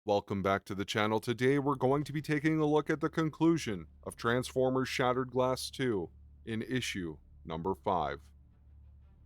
Welcome back to the channel. Today we're going to be taking a look at the conclusion of Transformers Shattered Glass 2 in issue number 5.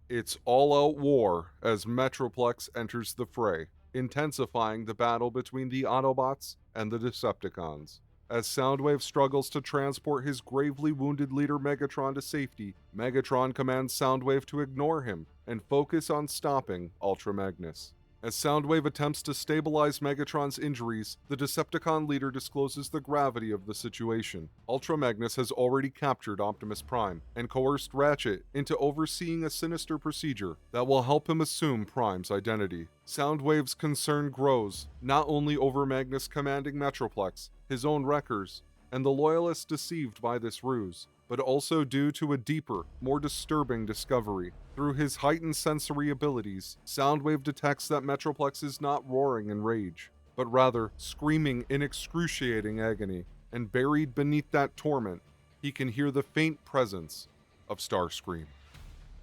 It's all-out war as Metroplex enters the fray, intensifying the battle between the Autobots and the Decepticons. As Soundwave struggles to transport his gravely wounded leader Megatron to safety, Megatron commands Soundwave to ignore him and focus on stopping Ultra Magnus. As Soundwave attempts to stabilize Megatron's injuries, the Decepticon leader discloses the gravity of the situation. Ultra Magnus has already captured Optimus Prime and coerced Ratchet into overseeing a sinister procedure that will help him assume Prime's identity. Soundwave's concern grows, not only over Magnus commanding Metroplex, his own wreckers, and the Loyalists deceived by this ruse, but also due to a deeper, more disturbing discovery. Through his heightened sensory abilities, Soundwave detects that Metroplex is not roaring in rage, but rather screaming in excruciating agony, and buried beneath that torment, he can hear the faint presence of Starscream.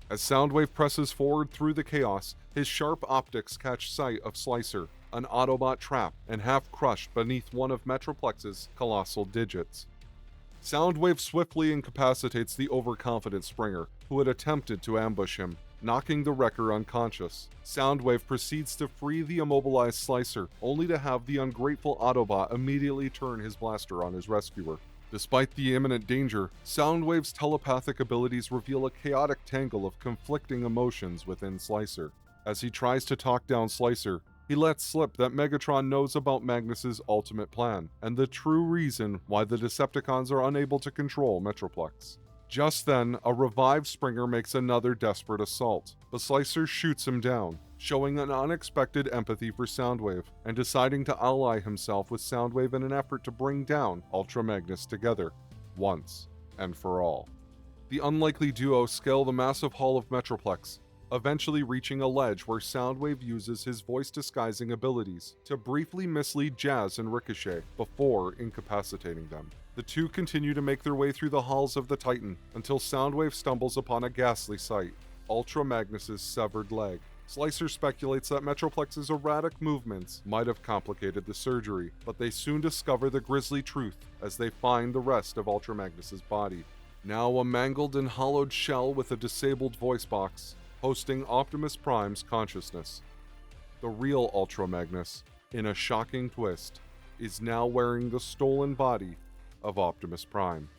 As Soundwave presses forward through the chaos, his sharp optics catch sight of Slicer, an Autobot trapped and half crushed beneath one of Metroplex's colossal digits. Soundwave swiftly incapacitates the overconfident Springer, who had attempted to ambush him, knocking the wrecker unconscious. Soundwave proceeds to free the immobilized Slicer, only to have the ungrateful Autobot immediately turn his blaster on his rescuer. Despite the imminent danger, Soundwave's telepathic abilities reveal a chaotic tangle of conflicting emotions within Slicer. As he tries to talk down Slicer, he lets slip that Megatron knows about Magnus's ultimate plan, and the true reason why the Decepticons are unable to control Metroplex. Just then, a revived Springer makes another desperate assault, but Slicer shoots him down, showing an unexpected empathy for Soundwave, and deciding to ally himself with Soundwave in an effort to bring down Ultra Magnus together, once and for all. The unlikely duo scale the massive hull of Metroplex, eventually reaching a ledge where Soundwave uses his voice-disguising abilities to briefly mislead Jazz and Ricochet before incapacitating them. The two continue to make their way through the halls of the Titan until Soundwave stumbles upon a ghastly sight: Ultra Magnus's severed leg. Slicer speculates that Metroplex's erratic movements might have complicated the surgery, but they soon discover the grisly truth as they find the rest of Ultra Magnus's body. Now a mangled and hollowed shell with a disabled voice box, hosting Optimus Prime's consciousness. The real Ultra Magnus, in a shocking twist, is now wearing the stolen body of Optimus Prime.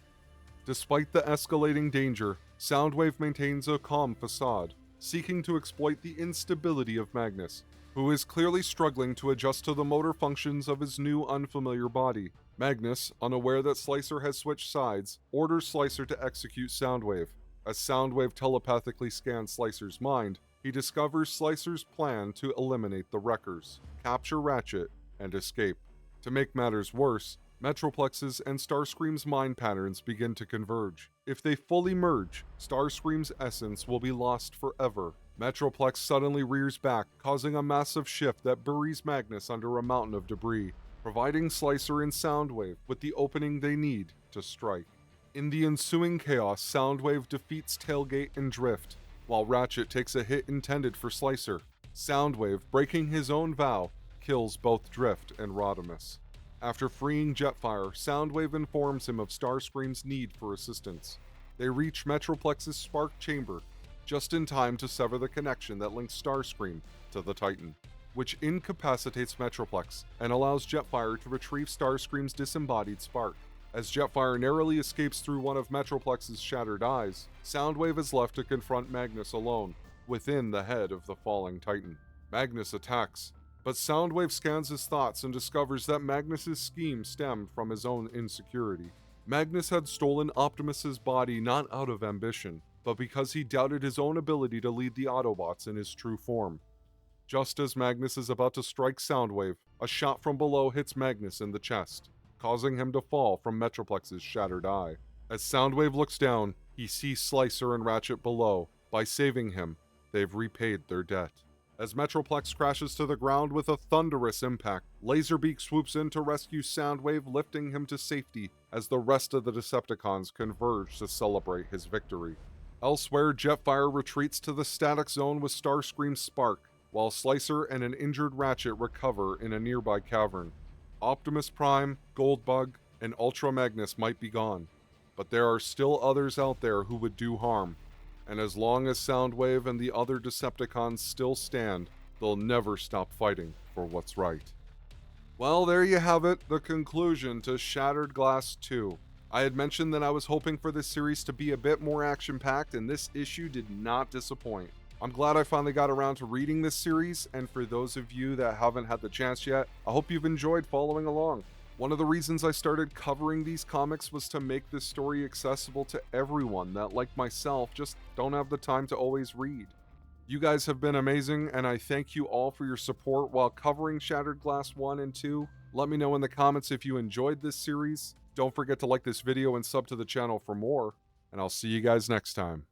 Despite the escalating danger, Soundwave maintains a calm facade, seeking to exploit the instability of Magnus, who is clearly struggling to adjust to the motor functions of his new unfamiliar body. Magnus, unaware that Slicer has switched sides, orders Slicer to execute Soundwave. As Soundwave telepathically scans Slicer's mind, he discovers Slicer's plan to eliminate the Wreckers, capture Ratchet, and escape. To make matters worse, Metroplex's and Starscream's mind patterns begin to converge. If they fully merge, Starscream's essence will be lost forever. Metroplex suddenly rears back, causing a massive shift that buries Magnus under a mountain of debris, providing Slicer and Soundwave with the opening they need to strike. In the ensuing chaos, Soundwave defeats Tailgate and Drift, while Ratchet takes a hit intended for Slicer. Soundwave, breaking his own vow, kills both Drift and Rodimus. After freeing Jetfire, Soundwave informs him of Starscream's need for assistance. They reach Metroplex's spark chamber, just in time to sever the connection that links Starscream to the Titan, which incapacitates Metroplex and allows Jetfire to retrieve Starscream's disembodied spark. As Jetfire narrowly escapes through one of Metroplex's shattered eyes, Soundwave is left to confront Magnus alone, within the head of the falling Titan. Magnus attacks, but Soundwave scans his thoughts and discovers that Magnus's scheme stemmed from his own insecurity. Magnus had stolen Optimus's body not out of ambition, but because he doubted his own ability to lead the Autobots in his true form. Just as Magnus is about to strike Soundwave, a shot from below hits Magnus in the chest, causing him to fall from Metroplex's shattered eye. As Soundwave looks down, he sees Slicer and Ratchet below. By saving him, they've repaid their debt. As Metroplex crashes to the ground with a thunderous impact, Laserbeak swoops in to rescue Soundwave, lifting him to safety as the rest of the Decepticons converge to celebrate his victory. Elsewhere, Jetfire retreats to the static zone with Starscream's spark, while Slicer and an injured Ratchet recover in a nearby cavern. Optimus Prime, Goldbug, and Ultra Magnus might be gone, but there are still others out there who would do harm, and as long as Soundwave and the other Decepticons still stand, they'll never stop fighting for what's right. Well, there you have it, the conclusion to Shattered Glass 2. I had mentioned that I was hoping for this series to be a bit more action-packed, and this issue did not disappoint. I'm glad I finally got around to reading this series, and for those of you that haven't had the chance yet, I hope you've enjoyed following along. One of the reasons I started covering these comics was to make this story accessible to everyone that, like myself, just don't have the time to always read. You guys have been amazing, and I thank you all for your support while covering Shattered Glass 1 and 2. Let me know in the comments if you enjoyed this series. Don't forget to like this video and sub to the channel for more, and I'll see you guys next time.